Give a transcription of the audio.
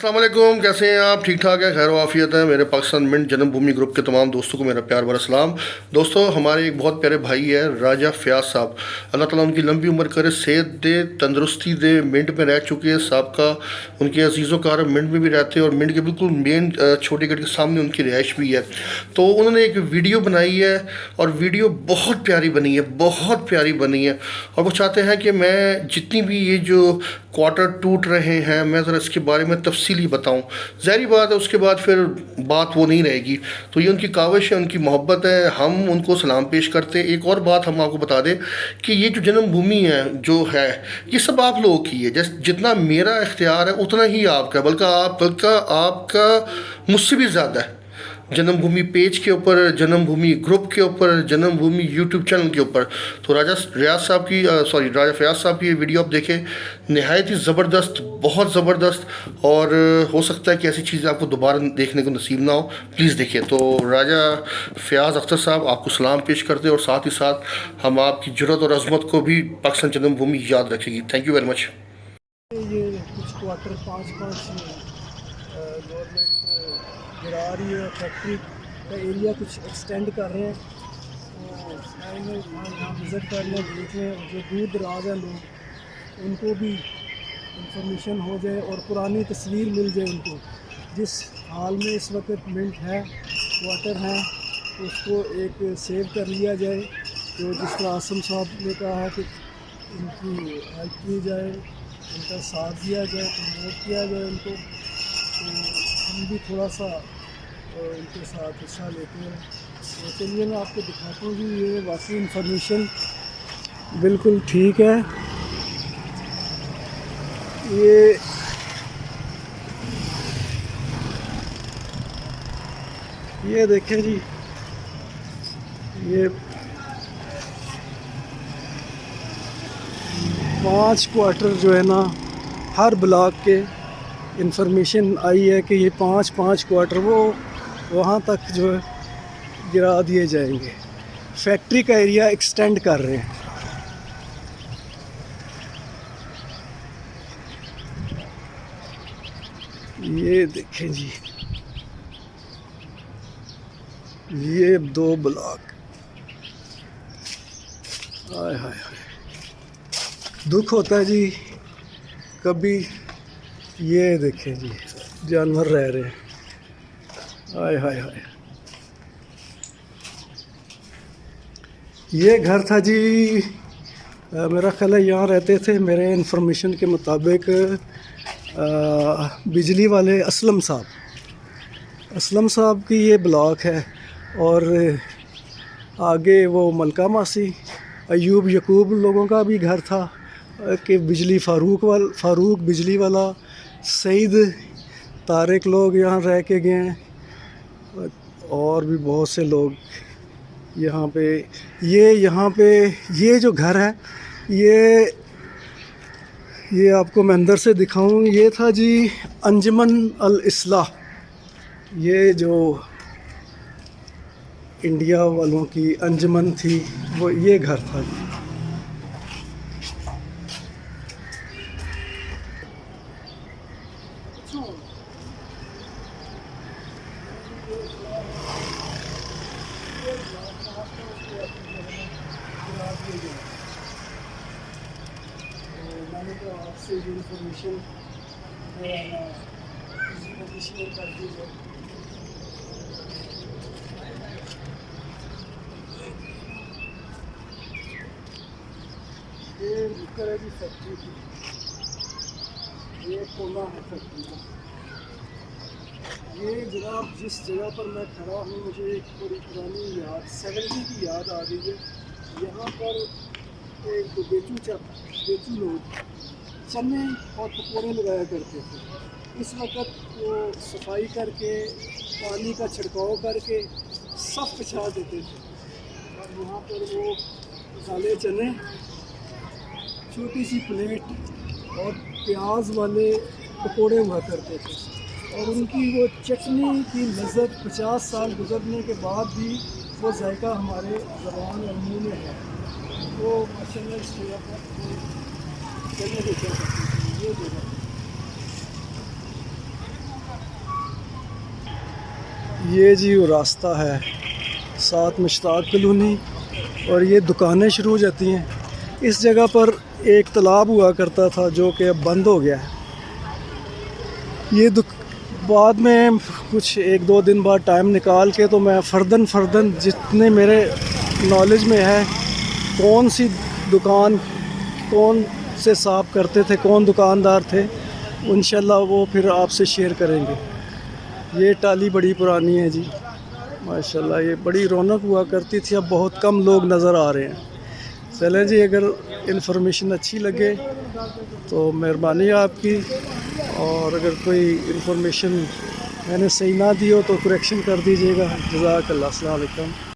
अस्सलाम वालेकुम, कैसे हैं आप? ठीक ठाक है, खैर आफियत है। मेरे पाकिस्तान मिंट जन्मभूमि ग्रुप के तमाम दोस्तों को मेरा प्यार भरा सलाम। दोस्तों, हमारे एक बहुत प्यारे भाई है राजा फयाज साहब। अल्लाह ताला उनकी लंबी उम्र करे, सेहत दे, तंदुरुस्ती दे। मिंट में रह चुके हैं साहब का, उनके अजीज़ों का मिंट में भी रहते हैं और मिंट के बिल्कुल मेन छोटे गेट के सामने उनकी रिहाइश भी है। तो उन्होंने एक वीडियो बनाई है और वीडियो बहुत प्यारी बनी है, बहुत प्यारी बनी है। और वो चाहते हैं कि मैं जितनी भी ये जो क्वार्टर टूट रहे हैं, मैं ज़रा इसके बारे में तफसीली बताऊं। ज़ाहिर बात है, उसके बाद फिर बात वो नहीं रहेगी। तो ये उनकी काविश है, उनकी मोहब्बत है, हम उनको सलाम पेश करते हैं। एक और बात हम आपको बता दें कि ये जो जन्मभूमि है जो है, ये सब आप लोगों की है। जैसे जितना मेरा इख्तियार है उतना ही आपका है, बल्कि आपका मुझसे भी ज़्यादा है। जन्मभूमि पेज के ऊपर, जन्मभूमि ग्रुप के ऊपर, जन्मभूमि यूट्यूब चैनल के ऊपर। तो राजा फयाज साहब की ये वीडियो आप देखें, नहायत ही ज़बरदस्त, बहुत ज़बरदस्त। और हो सकता है कि ऐसी चीज़ें आपको दोबारा देखने को नसीब ना हो। प्लीज़ देखिए। तो राजा फयाज अख्तर साहब आपको सलाम पेश करते हैं और साथ ही साथ हम आपकी जुर्रत और अज़मत को भी पाकिस्तान जन्मभूमि याद रखेगी। Thank you very much. ये कुछ क्वार्टर पाँच गवर्नमेंट गिरा रही है, फैक्ट्री का एरिया कुछ एक्सटेंड कर रहे हैं। तो आएंगे यहाँ विज़िट करने, देखने, जो दूर दराज हैं लोग, उनको भी इंफॉर्मेशन हो जाए और पुरानी तस्वीर मिल जाए उनको। जिस हाल में इस वक्त मिंट है, क्वार्टर है, तो उसको एक सेव कर लिया जाए। तो जिस तरह आसम साहब ने कहा कि उनकी हेल्प की जाए, उनका साथ दिया जाए, प्रमोट किया जाए उनको। तो हम भी थोड़ा सा उनके साथ हिस्सा लेते हैं। तो चलिए मैं आपको दिखाता हूँ कि ये वाकई इंफॉर्मेशन बिल्कुल ठीक है। ये देखें जी, ये 5 क्वार्टर जो है ना, हर ब्लॉक के इंफॉर्मेशन आई है कि ये 5 क्वार्टर वो वहाँ तक जो है गिरा दिए जाएंगे। फैक्ट्री का एरिया एक्सटेंड कर रहे हैं। ये देखें जी, ये 2 ब्लॉक। हाय हाय हाय, दुख होता है जी कभी। ये देखें जी, जानवर रह रहे हैं। हाय हाय हाय, ये घर था जी, मेरा ख्याल है यहाँ रहते थे, मेरे इन्फॉर्मेशन के मुताबिक, बिजली वाले असलम साहब की ये ब्लॉक है। और आगे वो मलका मासी, अयूब यकूब लोगों का भी घर था कि बिजली फ़ारूक बिजली वाला, सईद, तारिक लोग यहाँ रह के गए हैं। और भी बहुत से लोग यहाँ पे। ये जो घर है, ये आपको मैं अंदर से दिखाऊं। ये था जी अंजुमन अल इस्लाह, ये जो इंडिया वालों की अंजुमन थी, वो ये घर था जी। मैंने तो आपसे जो इन्फॉर्मेशन शेयर कर दी है। ये ऊपर है जी फैक्ट्री की, ये कोना है फैक्ट्री का। ये जनाब जिस जगह पर मैं खड़ा हूँ, मुझे एक बड़ी पुरानी याद, 70 की याद आ रही है। यहाँ पर एक बेचू लोग चने और पकौड़े लगाया करते थे। इस वक्त वो सफाई करके, पानी का छिड़काव करके सब बिछा देते थे। और यहाँ पर वो काले चने, छोटी सी प्लेट और प्याज वाले पकौड़े हुआ करते थे। और उनकी वो चटनी की लज़्ज़त 50 साल गुजरने के बाद भी वो जायका हमारे ज़बान और मुँह में है। तो माशाल्लाह इस जगह पर चलने के क्या सकते हैं। ये जगह ये जी वो रास्ता है साथ मुश्ताक कॉलोनी और ये दुकानें शुरू हो जाती हैं। इस जगह पर एक तालाब हुआ करता था जो कि अब बंद हो गया है। ये बाद में कुछ 1-2 दिन बाद टाइम निकाल के तो मैं फ़र्दन जितने मेरे नॉलेज में है कौन सी दुकान कौन से साफ करते थे, कौन दुकानदार थे, इंशाल्लाह वो फिर आपसे शेयर करेंगे। ये टाली बड़ी पुरानी है जी माशाल्लाह, ये बड़ी रौनक हुआ करती थी, अब बहुत कम लोग नज़र आ रहे हैं। चलें जी, अगर इन्फॉर्मेशन अच्छी लगे तो मेहरबानी आपकी, और अगर कोई इन्फॉर्मेशन मैंने सही ना दी हो तो करेक्शन कर दीजिएगा। जज़ाकल्लाह, अस्सलाम वालेकुम।